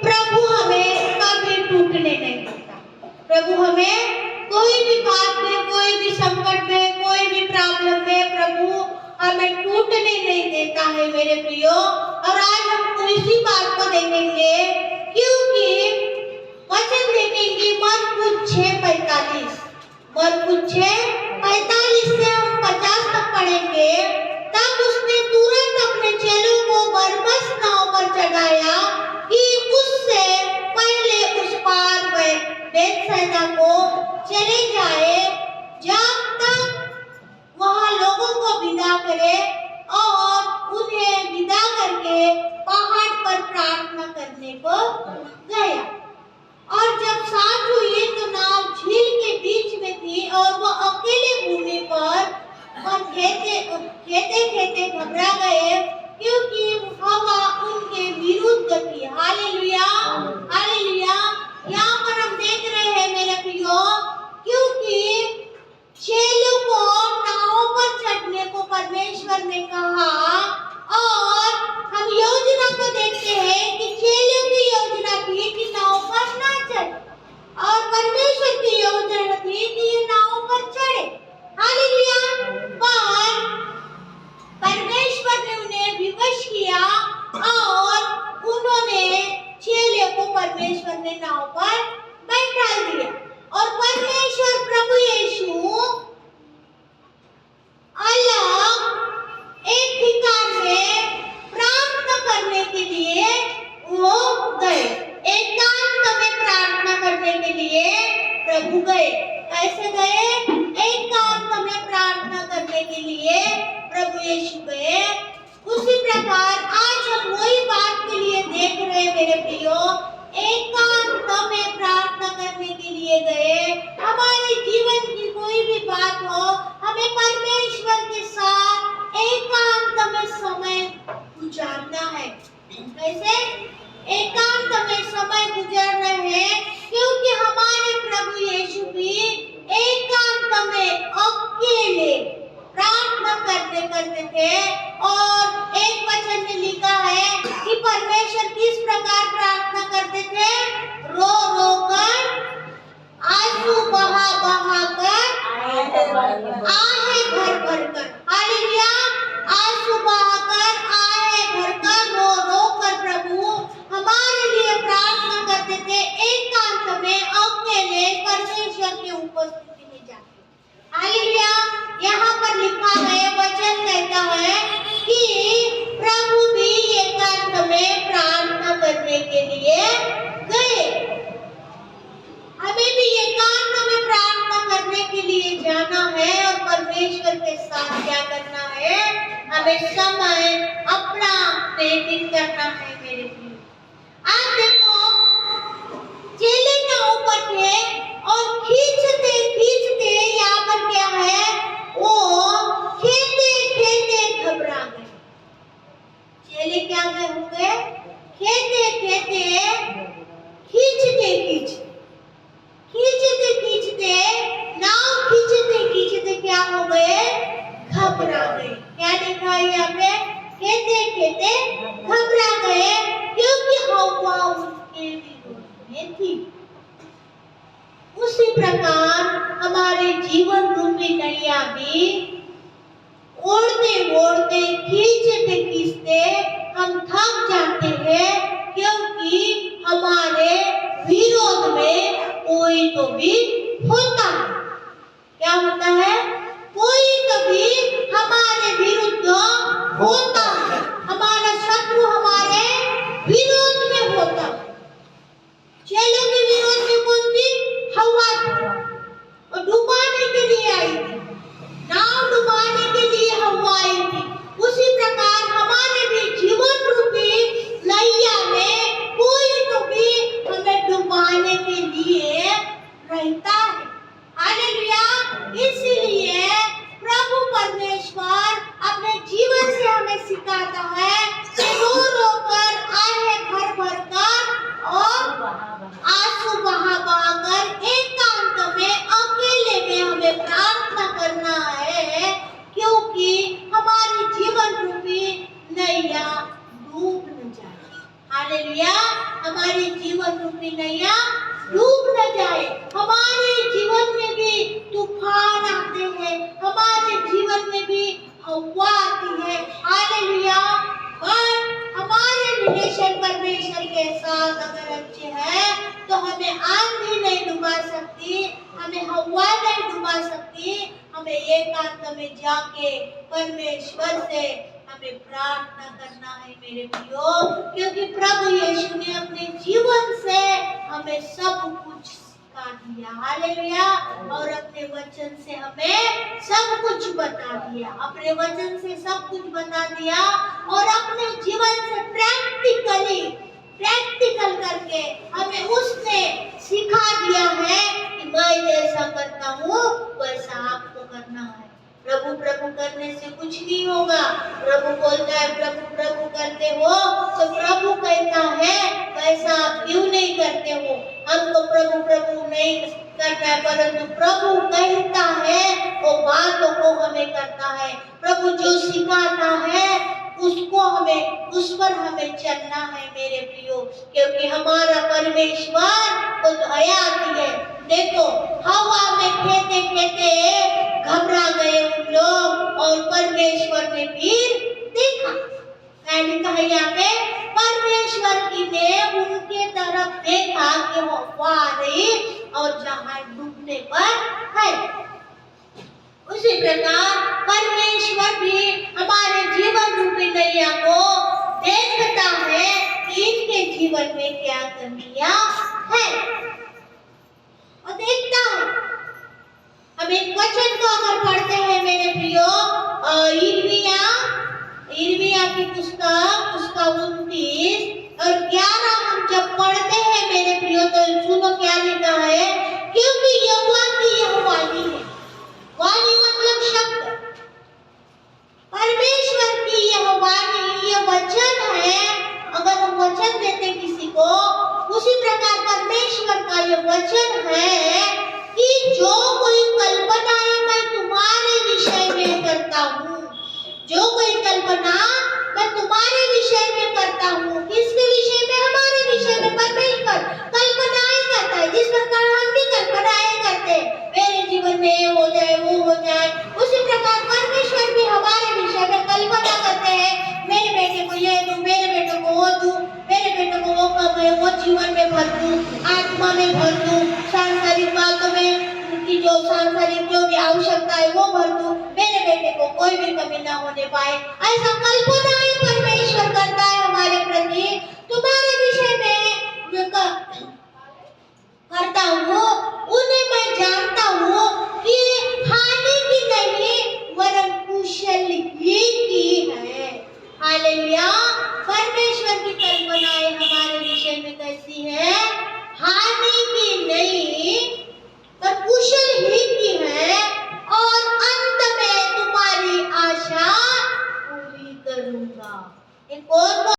प्रभु हमें कभी टूटने नहीं देता। प्रभु हमें कोई भी बात में, कोई भी संकट में, कोई भी प्रॉब्लम में प्रभु हमें टूटने नहीं देता है मेरे प्रियो। और आज हम इसी बात को देखेंगे, क्योंकि वचन देखेंगे मरकुस 6:45। मरकुस 6:45 से हम 50 तक पढ़ेंगे। तब उसने तुरंत अपने चेलों को बरबस नाव पर चढ़ाया कि उससे पहले उस पार बेतसैदा को चले जाए, जब तक वहां लोगों को विदा करे। और उन्हें विदा करके पहाड़ पर प्रार्थना करने को गया। और जब सांझ हुई तो नाव झील के बीच में थी और वो अकेले भूमि पर खेते घबरा गए, क्योंकि हवा उनके विरुद्ध थी। Hallelujah, hallelujah. यहाँ पर हम देख रहे हैं मेरे प्रियो, क्योंकि चेलों को नाव पर चढ़ने को परमेश्वर ने कहा। और हम योजना को देखते हैं कि चेलों की योजना थी कि नाव पर ना चढ़े, और परमेश्वर की योजना थी कि ये नाव पर चढ़े। हालेलुया। पर परमेश्वर ने उन्हें विवश किया और उन्होंने चेलों को परमेश्वर ने नाव पर बैठा दिया। और परमेश्वर प्रभु यीशु अलग एक ठिकान में प्रार्थना करने के लिए वो गए। एकांत में प्रार्थना करने के लिए प्रभु गए। कैसे गए? एकांत में प्रार्थना करने के लिए प्रभु यीशु गए। उसी प्रकार आज हम वही बात के लिए देख रहे हैं मेरे प्रियो। एकांत में प्रार्थना करने के लिए गए। हमारे जीवन की कोई भी बात हो, हमें परमेश्वर के साथ एकांत में समय गुजारना है। कैसे? एकांत में समय गुजारना है, क्योंकि हमारे प्रभु यीशु भी एकांत में अकेले प्रार्थना करते थे। और एक वचन में लिखा है कि परमेश्वर किस प्रकार प्रार्थना करते थे? रो रो कर, आंसू बहा बहा कर, आहे भर भर कर। हालेलुया। आंसू बहा कर, आहे भर कर, रो रो कर प्रभु हमारे लिए प्रार्थना करते थे, एकांत में अकेले परमेश्वर की उपस्थिति में जाके। हालेलुया। यहाँ पर लिखा है, वचन कहता है कि प्रभु भी एकांत में प्रार्थना करने के लिए गए। हमें भी एकांत में प्रार्थना करने के लिए जाना है और परमेश्वर के साथ क्या करना है? हमें समय अपना व्यतीत करना है मेरे प्रिय। आप देखो, चेले नाव पर थे और खींचते खींचते यहाँ पर क्या है, वो खेते खेते घबरा गए। चेले क्या हो गए? खेते खेते खींचते नाव खींचते क्या हो गए? घबरा गए। क्या लिखा है यहाँ पे? खेते खेते घबरा गए, क्योंकि हवा उनके विरोध में थी। उसी प्रकार हमारे जीवन रूपी नैया भी ओढ़ते ओढ़ते खींचते खींचते हम थक जाते हैं, क्योंकि हमारे विरोध में कोई तो भी होता है। क्या होता है? कोई तो भी हमारे विरुद्ध होता है। हमारा शत्रु हमारे विरोध में होता है। चेलों के विरोध में कौन थी? हवा थी, और डुबाने के लिए आई थी। नाव डुबाने के लिए हवा आई थी। उसी प्रकार हमारे भी जीवन रूपी नैया में कोई तो भी हमें डुबाने के लिए रहता है। हालेलुया। इसलिए प्रभु परमेश्वर अपने जीवन से हमें सिखाता है कि रो रो कर, आहे भर भर कर और आंसू बहा बहा कर एकांत में अकेले में हमें प्रार्थना करना है, क्योंकि हमारी जीवन रूपी नैया डूब न जाए। हालेलुया। हमारे जीवन रूपी नैया डूब न जाए। हमारे जीवन में भी तूफान आते हैं, हमारे जीवन में भी हवा आती है। हालेलुया। पर हमारे रिलेशन परमेश्वर के साथ अगर अच्छे हैं तो हमें आंधी नहीं डुबा सकती, हमें हवा नहीं डुबा सकती। हमें एकांत में जाके परमेश्वर से हमें प्रार्थना करना है मेरे प्रियो, क्योंकि प्रभु यीशु ने अपने जीवन से हमें सब कुछ सिखा दिया। हालेलुया। और अपने वचन से हमें सब कुछ बता दिया, अपने वचन से सब कुछ बता दिया और अपने जीवन से प्रैक्टिकल करके हमें उसने सिखा दिया है कि मैं जैसा करता हूँ वैसा आपको करना है। प्रभु प्रभु करने से कुछ नहीं होगा। प्रभु बोलता है प्रभु प्रभु करते हो तो प्रभु कहता है वैसा आप क्यों नहीं करते हो। हमको प्रभु प्रभु नहीं करना है, परंतु प्रभु कहता है वो बातों को हमें करता है। प्रभु जो सिखाता है उसको हमें, उस पर हमें चलना है मेरे प्रियो, क्योंकि हमारा परमेश्वर को दयालु है। देखो हवा में खेते खेते घबरा गए उन लोग और परमेश्वर ने फिर देखा। मैंने कहा यहाँ पे परमेश्वर की ने उनके तरफ देखा कि वो हवा आ रही और जहाज डूबने पर है। उसी प्रकार परमेश्वर भी हमारे जीवन रूपी नैया को देखता है कि इनके जीवन में क्या कमियां है और देखता है। अब एक वचन को अगर पढ़ते हैं मेरे प्रियो, यिर्मयाह की पुस्तक उसका 29 और 11 हम जब पढ़ते हैं मेरे प्रियो तो सुनो क्या लिखा है। क्योंकि यहोवा की यह वाणी है, वाणी मतलब शब्द, परमेश्वर की यह वाणी, यह वचन है। अगर हम वचन देते किसी को, उसी प्रकार परमेश्वर का यह वचन है कि जो कोई कल्पनाएं मैं तुम्हारे विषय में करता हूँ, जो कोई कल्पना मैं तुम्हारे विषय में करता हूँ, किसके विषय में, हमारे विषय में परमेश्वर कल्पनाएं करता है। जिस प्रकार हम भी कल्पनाएं करते हैं मेरे जीवन में ये हो जाए वो हो जाए, उसी प्रकार परमेश्वर भी हमारे विषय में कल्पना करते हैं। मेरे बेटे को ये दूं, मेरे बेटे को वो दूं, मेरे बेटे को वो कम है वो जीवन में भर दूं, आत्मा में भर दूं, सांसारिक बातों में उनकी जो सांसारिक जो भी आवश्यकता है वो भर दूं, मेरे बेटे को कोई भी कमी ना होने पाए। ऐसा कल्पनाएं परमेश्वर करता है हमारे प्रति। तुम्हारे विषय में करता हूँ, उन्हें मैं जानता हूँ कि हानि की नहीं वरन कुशल ही की है। हालेलुया। परमेश्वर की कल्पनाएं हमारे विषय में कैसी है, हानि की नहीं पर कुशल ही की है और अंत में तुम्हारी आशा पूरी करूंगा। एक और